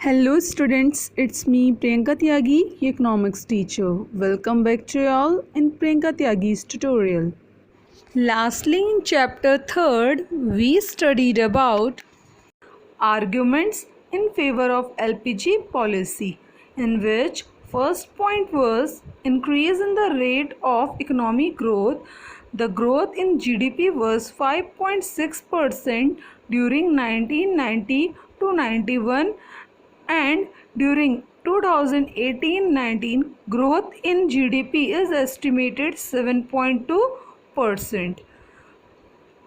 Hello students, it's me Priyanka Tyagi, economics teacher. Welcome back to you all in Priyanka Tyagi's tutorial. Lastly, in chapter 3rd, we studied about arguments in favor of LPG policy, in which first point was increase in the rate of economic growth. The growth in GDP was 5.6% during 1990 to 91, and during 2018-19 growth in GDP is estimated 7.2%.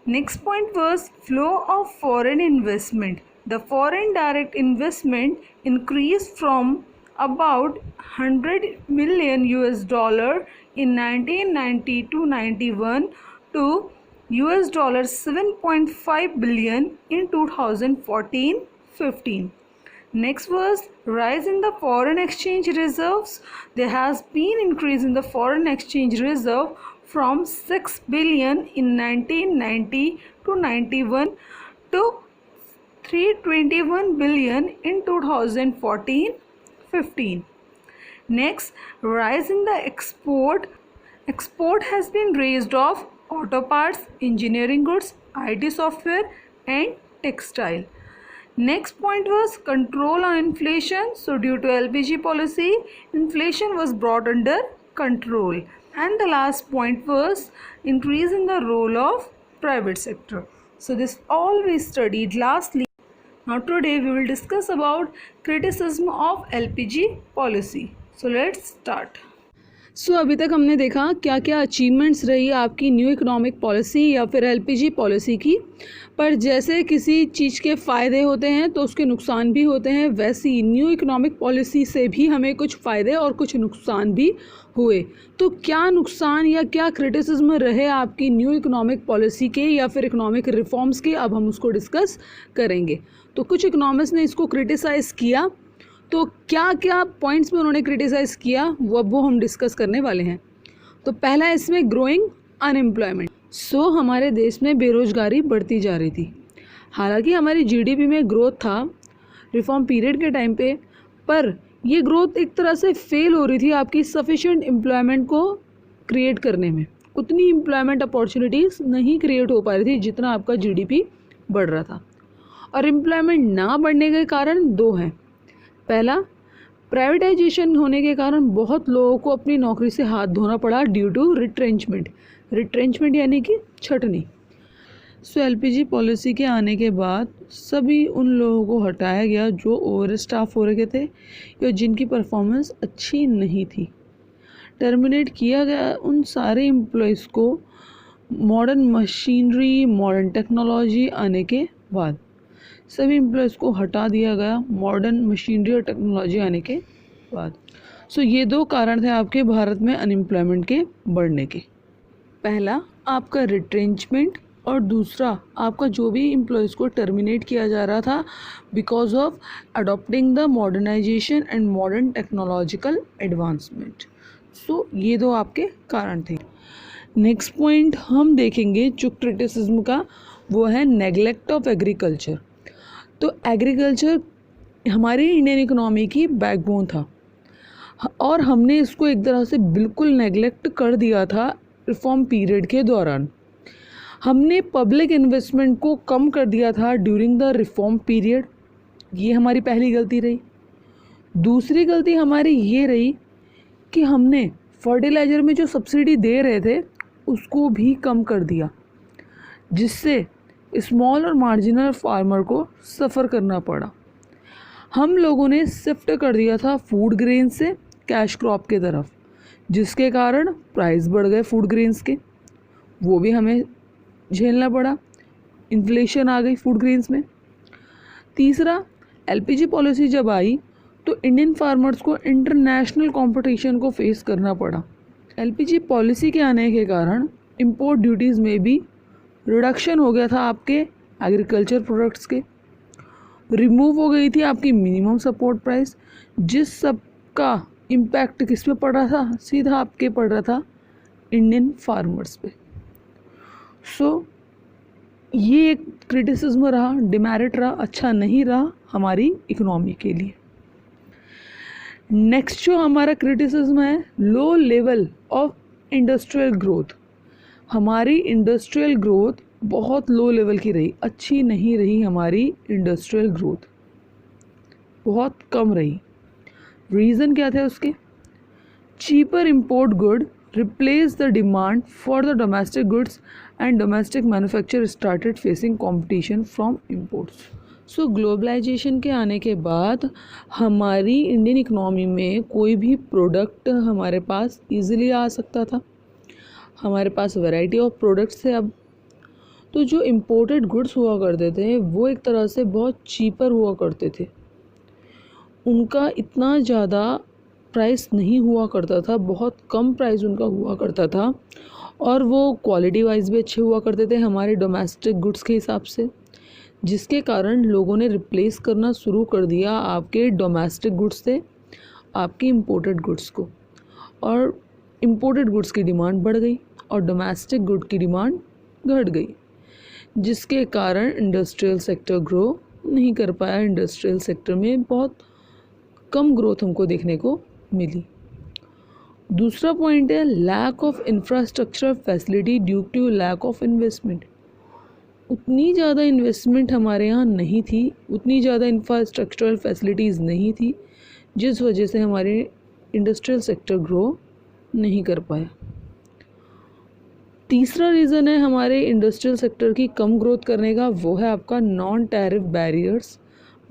Next point was flow of foreign investment. The foreign direct investment increased from about 100 million US dollar in 1990 to 91 to US dollar 7.5 billion in 2014-15. Next was rise in the foreign exchange reserves. There has been increase in the foreign exchange reserve from 6 billion in 1990 to 91 to 321 billion in 2014-15. Next, rise in the export. Export has been raised of auto parts, engineering goods, IT software and textile. Next point was control on inflation. So due to LPG policy, inflation was brought under control. And the last point was increase in the role of private sector. So this all we studied lastly. Now today we will discuss about criticism of LPG policy. So let's start. अभी तक हमने देखा क्या क्या achievements रही आपकी new economic policy या फिर एलपीजी पॉलिसी की। पर जैसे किसी चीज़ के फ़ायदे होते हैं तो उसके नुकसान भी होते हैं, वैसे ही न्यू इकोनॉमिक पॉलिसी से भी हमें कुछ फ़ायदे और कुछ नुकसान भी हुए। तो क्या नुकसान या क्या क्रिटिसिज्म रहे आपकी न्यू इकोनॉमिक पॉलिसी के या फिर इकोनॉमिक रिफॉर्म्स के, अब हम उसको डिस्कस करेंगे। तो कुछ इकोनॉमिस्ट ने इसको क्रिटिसाइज़ किया, तो क्या क्या पॉइंट्स में उन्होंने क्रिटिसाइज़ किया वो हम डिस्कस करने वाले हैं। तो पहला है इसमें ग्रोइंग अनएम्प्लॉयमेंट। हमारे देश में बेरोज़गारी बढ़ती जा रही थी। हालांकि हमारी जीडीपी में ग्रोथ था रिफॉर्म पीरियड के टाइम पे, पर ये ग्रोथ एक तरह से फेल हो रही थी आपकी सफिशिएंट एम्प्लॉयमेंट को क्रिएट करने में। उतनी एम्प्लॉयमेंट अपॉर्चुनिटीज़ नहीं क्रिएट हो पा रही थी जितना आपका जीडीपी बढ़ रहा था। और एम्प्लॉयमेंट ना बढ़ने के कारण दो हैं। पहला, प्राइवेटाइजेशन होने के कारण बहुत लोगों को अपनी नौकरी से हाथ धोना पड़ा ड्यू टू रिट्रेंचमेंट यानी कि छटनी। एलपीजी पॉलिसी के आने के बाद सभी उन लोगों को हटाया गया जो ओवर स्टाफ हो रखे थे या जिनकी परफॉर्मेंस अच्छी नहीं थी। टर्मिनेट किया गया उन सारे एम्प्लॉयज़ को मॉडर्न मशीनरी, मॉडर्न टेक्नोलॉजी आने के बाद सभी एम्प्लॉयज़ को हटा दिया गया मॉडर्न मशीनरी और टेक्नोलॉजी आने के बाद। ये दो कारण थे आपके भारत में अनएम्प्लॉयमेंट के बढ़ने के। पहला आपका रिट्रेंचमेंट और दूसरा आपका जो भी एम्प्लॉयज़ को टर्मिनेट किया जा रहा था because of adopting the modernisation and modern technological advancement. ये दो आपके कारण थे। नेक्स्ट पॉइंट हम देखेंगे जो क्रिटिसिज्म का, वो है नेग्लेक्ट ऑफ एग्रीकल्चर। तो एग्रीकल्चर हमारी इंडियन इकोनॉमी की बैकबोन था और हमने इसको एक तरह से बिल्कुल नेग्लेक्ट कर दिया था रिफॉर्म पीरियड के दौरान। हमने पब्लिक इन्वेस्टमेंट को कम कर दिया था ड्यूरिंग द रिफॉर्म पीरियड। ये हमारी पहली गलती रही। दूसरी गलती हमारी ये रही कि हमने फर्टिलाइज़र में जो सब्सिडी दे रहे थे उसको भी कम कर दिया, जिससे स्मॉल और मार्जिनल फार्मर को सफ़र करना पड़ा। हम लोगों ने शिफ्ट कर दिया था फूड ग्रेन से कैश क्रॉप के तरफ, जिसके कारण प्राइस बढ़ गए फूड ग्रेन्स के, वो भी हमें झेलना पड़ा। इन्फ्लेशन आ गई फूड ग्रेन्स में। तीसरा, एलपीजी पॉलिसी जब आई तो इंडियन फार्मर्स को इंटरनेशनल कंपटीशन को फेस करना पड़ा। एलपीजी पॉलिसी के आने के कारण इंपोर्ट ड्यूटीज़ में भी रिडक्शन हो गया था आपके एग्रीकल्चर प्रोडक्ट्स के। रिमूव हो गई थी आपकी मिनिमम सपोर्ट प्राइस, जिस सब का इम्पैक्ट किस पे पड़ रहा था, सीधा आपके पड़ रहा था इंडियन फार्मर्स पे। ये एक क्रिटिसिज्म रहा, डिमेरिट रहा, अच्छा नहीं रहा हमारी इकोनॉमी के लिए। नेक्स्ट जो हमारा क्रिटिसिज्म है, low level of industrial growth. हमारी इंडस्ट्रियल ग्रोथ बहुत लो लेवल की रही, अच्छी नहीं रही। हमारी इंडस्ट्रियल ग्रोथ बहुत कम रही। रीज़न क्या थे उसके? Cheaper import good replace the demand for the domestic goods and domestic manufacture started facing competition from imports. So globalisation के आने के बाद हमारी इंडियन इकनॉमी में कोई भी प्रोडक्ट हमारे पास ईज़िली आ सकता था। हमारे पास वैरायटी ऑफ प्रोडक्ट्स थे अब। तो जो इम्पोर्टेड गुड्स हुआ करते थे वो एक तरह से बहुत चीपर हुआ करते थे। उनका इतना ज़्यादा प्राइस नहीं हुआ करता था, बहुत कम प्राइस उनका हुआ करता था, और वो क्वालिटी वाइज भी अच्छे हुआ करते थे हमारे डोमेस्टिक गुड्स के हिसाब से, जिसके कारण लोगों ने रिप्लेस करना शुरू कर दिया आपके डोमेस्टिक गुड्स से आपकी इम्पोर्टेड गुड्स को, और इम्पोर्टेड गुड्स की डिमांड बढ़ गई और डोमेस्टिक गुड की डिमांड घट गई, जिसके कारण इंडस्ट्रियल सेक्टर ग्रो नहीं कर पाया। इंडस्ट्रियल सेक्टर में बहुत कम ग्रोथ हमको देखने को मिली। दूसरा पॉइंट है lack of infrastructure facility due to lack of investment. उतनी ज़्यादा इन्वेस्टमेंट हमारे यहाँ नहीं थी, उतनी ज़्यादा इंफ्रास्ट्रक्चरल फैसिलिटीज़ नहीं थी, जिस वजह से हमारे इंडस्ट्रियल सेक्टर ग्रो नहीं कर पाया। तीसरा रीज़न है हमारे इंडस्ट्रियल सेक्टर की कम ग्रोथ करने का, वो है आपका non tariff barriers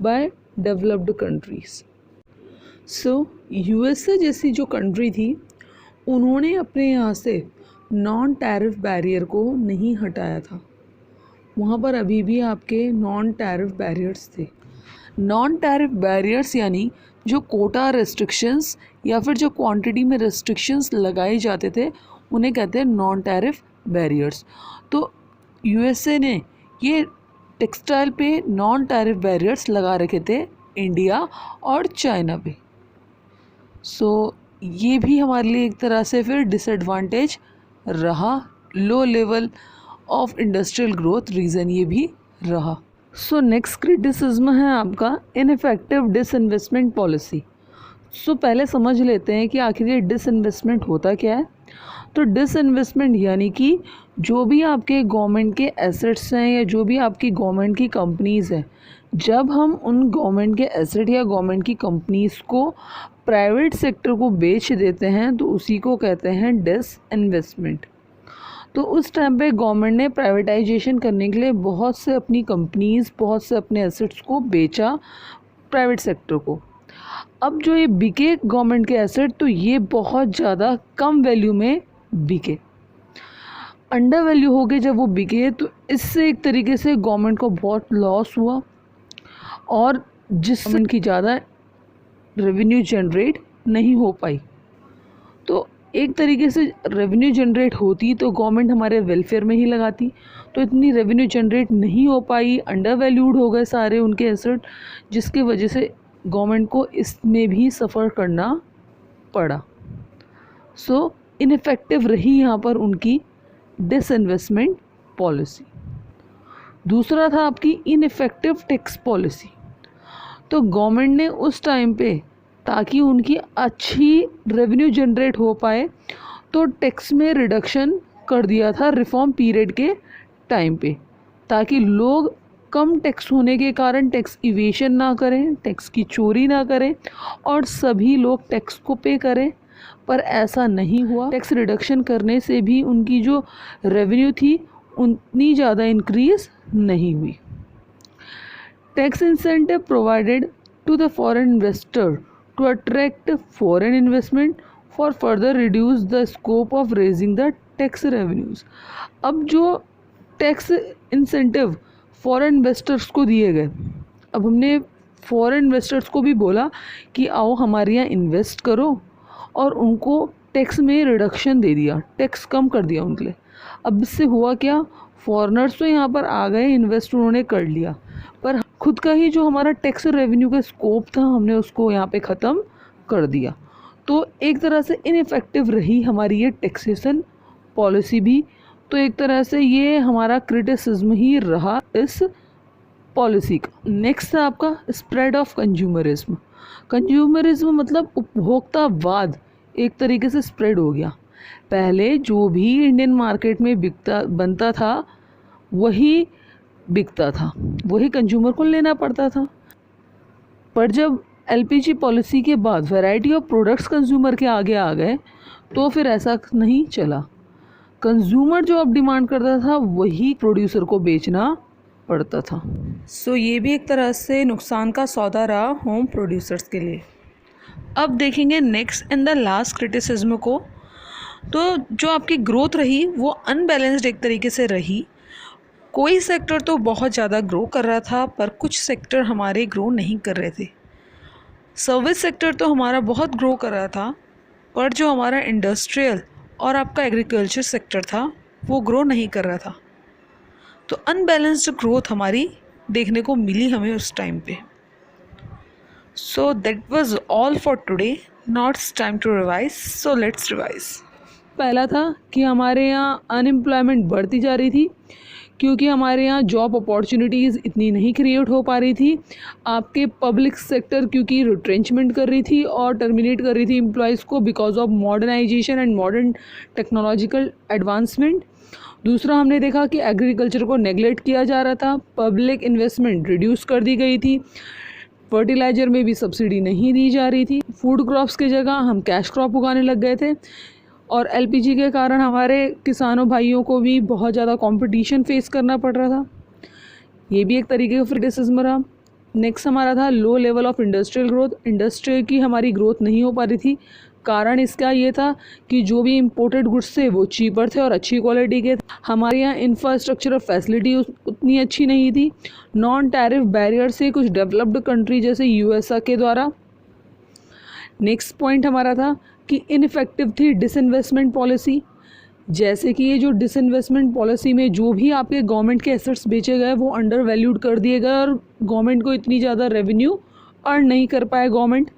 by developed countries. So USA जैसी जो कंट्री थी उन्होंने अपने यहाँ से नॉन टैरिफ बैरियर को नहीं हटाया था। वहाँ पर अभी भी आपके नॉन टैरिफ बैरियर्स थे। नॉन टैरिफ बैरियर्स यानी जो कोटा रेस्ट्रिक्शंस या फिर जो क्वांटिटी में रेस्ट्रिक्शंस लगाए जाते थे उन्हें कहते हैं नॉन टैरिफ बैरियर्स। तो यूएसए ने ये टेक्सटाइल पे नॉन टैरिफ बैरियर्स लगा रखे थे इंडिया और चाइना पे। सो ये भी हमारे लिए एक तरह से फिर डिसएडवांटेज रहा, low level of industrial growth reason ये भी रहा। सो नेक्स्ट क्रिटिसिज्म है आपका इनइफेक्टिव डिसइन्वेस्टमेंट पॉलिसी। सो पहले समझ लेते हैं कि आखिर ये डिसइन्वेस्टमेंट होता क्या है। तो डिसइन्वेस्टमेंट यानी कि जो भी आपके गवर्नमेंट के एसेट्स हैं या जो भी आपकी गवर्नमेंट की कंपनीज़ हैं, जब हम उन गवर्नमेंट के एसेट या गवर्नमेंट की कंपनीज़ को प्राइवेट सेक्टर को बेच देते हैं तो उसी को कहते हैं डिसइन्वेस्टमेंट। तो उस टाइम पे गवर्नमेंट ने प्राइवेटाइजेशन करने के लिए बहुत से अपनी कंपनीज़, बहुत से अपने एसेट्स को बेचा प्राइवेट सेक्टर को। अब जो ये बिके गवर्नमेंट के एसेट, तो ये बहुत ज़्यादा कम वैल्यू में बिके, अंडर वैल्यू हो गए जब वो बिके। तो इससे एक तरीके से गवर्नमेंट को बहुत लॉस हुआ और जिस गवर्नमेंट की ज़्यादा रेवेन्यू जनरेट नहीं हो पाई। तो एक तरीके से रेवेन्यू जनरेट होती तो गवर्नमेंट हमारे वेलफेयर में ही लगाती, तो इतनी रेवेन्यू जनरेट नहीं हो पाई, अंडर वैल्यूड हो गए सारे उनके एसेट, जिसकी वजह से गवर्नमेंट को इसमें भी सफ़र करना पड़ा। सो इनइफेक्टिव रही यहाँ पर उनकी डिसइन्वेस्टमेंट पॉलिसी। दूसरा था आपकी इनइफेक्टिव टैक्स पॉलिसी। तो गवर्नमेंट ने उस टाइम पे ताकि उनकी अच्छी रेवेन्यू जनरेट हो पाए तो टैक्स में रिडक्शन कर दिया था रिफॉर्म पीरियड के टाइम पे, ताकि लोग कम टैक्स होने के कारण टैक्स इवेशन ना करें, टैक्स की चोरी ना करें और सभी लोग टैक्स को पे करें। पर ऐसा नहीं हुआ। टैक्स रिडक्शन करने से भी उनकी जो रेवेन्यू थी उतनी ज़्यादा इंक्रीज़ नहीं हुई। Tax incentive provided to the foreign investor to attract foreign investment for further reduce the scope of raising the tax revenues। अब जो टैक्स इंसेंटिव फॉरेन इन्वेस्टर्स को दिए गए, अब हमने फॉरेन इन्वेस्टर्स को भी बोला कि आओ हमारे यहाँ इन्वेस्ट करो, और उनको टैक्स में रिडक्शन दे दिया, टैक्स कम कर दिया उनके लिए। अब इससे हुआ क्या, फॉरेनर्स तो यहाँ पर आ गए, इन्वेस्ट उन्होंने कर लिया, पर खुद का ही जो हमारा टैक्स रेवेन्यू का स्कोप था हमने उसको यहाँ पे ख़त्म कर दिया। तो एक तरह से इनइफेक्टिव रही हमारी ये टैक्सेशन पॉलिसी भी। तो एक तरह से ये हमारा क्रिटिसिज्म ही रहा इस पॉलिसी का। नेक्स्ट था आपका स्प्रेड ऑफ कंज्यूमरिज्म। कंज्यूमरिज्म मतलब उपभोक्तावाद एक तरीके से स्प्रेड हो गया। पहले जो भी इंडियन मार्केट में बनता था वही बिकता था, वही कंज्यूमर को लेना पड़ता था। पर जब एलपीजी पॉलिसी के बाद वैरायटी ऑफ प्रोडक्ट्स कंज्यूमर के आगे आ गए तो फिर ऐसा नहीं चला। कंज्यूमर जो अब डिमांड करता था वही प्रोड्यूसर को बेचना पड़ता था। सो ये भी एक तरह से नुकसान का सौदा रहा होम प्रोड्यूसर्स के लिए। अब देखेंगे next and the last criticism को। तो जो आपकी ग्रोथ रही वो अनबैलेंस्ड एक तरीके से रही। कोई सेक्टर तो बहुत ज़्यादा ग्रो कर रहा था पर कुछ सेक्टर हमारे ग्रो नहीं कर रहे थे। सर्विस सेक्टर तो हमारा बहुत ग्रो कर रहा था पर जो हमारा इंडस्ट्रियल और आपका एग्रीकल्चर सेक्टर था वो ग्रो नहीं कर रहा था। तो अनबैलेंस्ड ग्रोथ हमारी देखने को मिली हमें उस टाइम पे। So that was all for today. Now it's time to revise, so let's revise. पहला था कि हमारे यहाँ अनएम्प्लॉयमेंट बढ़ती जा रही थी क्योंकि हमारे यहाँ जॉब अपॉर्चुनिटीज़ इतनी नहीं क्रिएट हो पा रही थी। आपके पब्लिक सेक्टर क्योंकि रिट्रेंचमेंट कर रही थी और टर्मिनेट कर रही थी एम्प्लॉयज़ को because of modernisation and modern technological advancement. दूसरा हमने देखा कि एग्रीकल्चर को नेगलेक्ट किया जा रहा था, पब्लिक इन्वेस्टमेंट रिड्यूस कर दी गई थी, फर्टिलाइज़र में भी सब्सिडी नहीं दी जा रही थी, फूड क्रॉप्स की जगह हम कैश क्रॉप उगाने लग गए थे और एलपीजी के कारण हमारे किसानों भाइयों को भी बहुत ज़्यादा कंपटीशन फेस करना पड़ रहा था। ये भी एक तरीके का क्रिटिसिज्म रहा। नेक्स्ट हमारा था low level of industrial growth. Industry की हमारी ग्रोथ नहीं हो पा रही थी। कारण इसका ये था कि जो भी इम्पोर्टेड गुड्स थे वो चीपर थे और अच्छी क्वालिटी के थे। हमारे यहाँ इंफ्रास्ट्रक्चर और फैसिलिटी उतनी अच्छी नहीं थी। नॉन टैरिफ बैरियर से कुछ डेवलप्ड कंट्री जैसे यूएसए के द्वारा। नेक्स्ट पॉइंट हमारा था कि इनफेक्टिव थी डिसइन्वेस्टमेंट पॉलिसी। जैसे कि ये जो डिसइन्वेस्टमेंट पॉलिसी में जो भी आपके गवर्नमेंट के एसेट्स बेचे गए वो अंडर वैल्यूड कर दिए गए और गवर्नमेंट को इतनी ज़्यादा रेवेन्यू अर्न नहीं कर पाए गवर्नमेंट।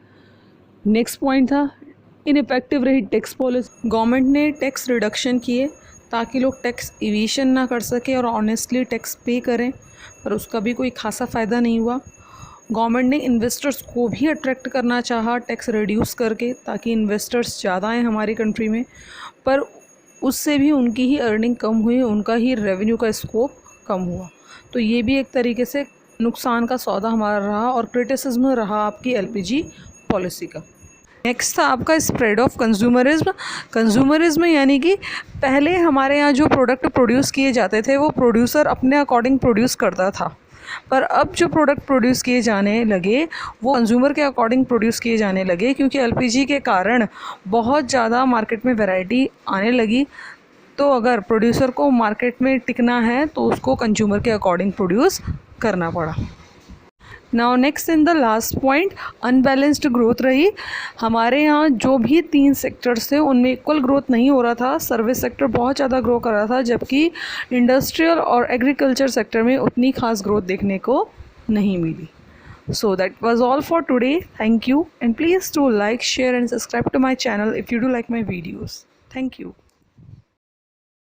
नेक्स्ट पॉइंट था इनइफेक्टिव रही टैक्स पॉलिसी। गवर्नमेंट ने टैक्स रिडक्शन किए ताकि लोग टैक्स इवेशन ना कर सके और ऑनेस्टली टैक्स पे करें, पर उसका भी कोई खासा फ़ायदा नहीं हुआ। गवर्नमेंट ने इन्वेस्टर्स को भी अट्रैक्ट करना चाहा टैक्स रिड्यूस करके ताकि इन्वेस्टर्स ज़्यादा आएँ हमारी कंट्री में, पर उससे भी उनकी ही अर्निंग कम हुई, उनका ही रेवेन्यू का स्कोप कम हुआ। तो ये भी एक तरीके से नुकसान का सौदा हमारा रहा और क्रिटिसिज्म रहा आपकी एलपीजी पॉलिसी का। नेक्स्ट था आपका स्प्रेड ऑफ कंज्यूमरिज्म। कंज्यूमरिज्म यानी कि पहले हमारे यहाँ जो प्रोडक्ट प्रोड्यूस किए जाते थे वो प्रोड्यूसर अपने अकॉर्डिंग प्रोड्यूस करता था, पर अब जो प्रोडक्ट प्रोड्यूस किए जाने लगे वो कंज्यूमर के अकॉर्डिंग प्रोड्यूस किए जाने लगे क्योंकि एलपीजी के कारण बहुत ज़्यादा मार्केट में वैरायटी आने लगी। तो अगर प्रोड्यूसर को मार्केट में टिकना है तो उसको कंज्यूमर के अकॉर्डिंग प्रोड्यूस करना पड़ा। Now next in the last point unbalanced growth रही। हमारे यहाँ जो भी 3 सेक्टर्स थे उनमें इक्वल ग्रोथ नहीं हो रहा था। सर्विस सेक्टर बहुत ज़्यादा ग्रो कर रहा था जबकि इंडस्ट्रियल और एग्रीकल्चर सेक्टर में उतनी खास ग्रोथ देखने को नहीं मिली। So that was all for today. Thank you and please do like, share and subscribe to my channel if you do like my videos. Thank you.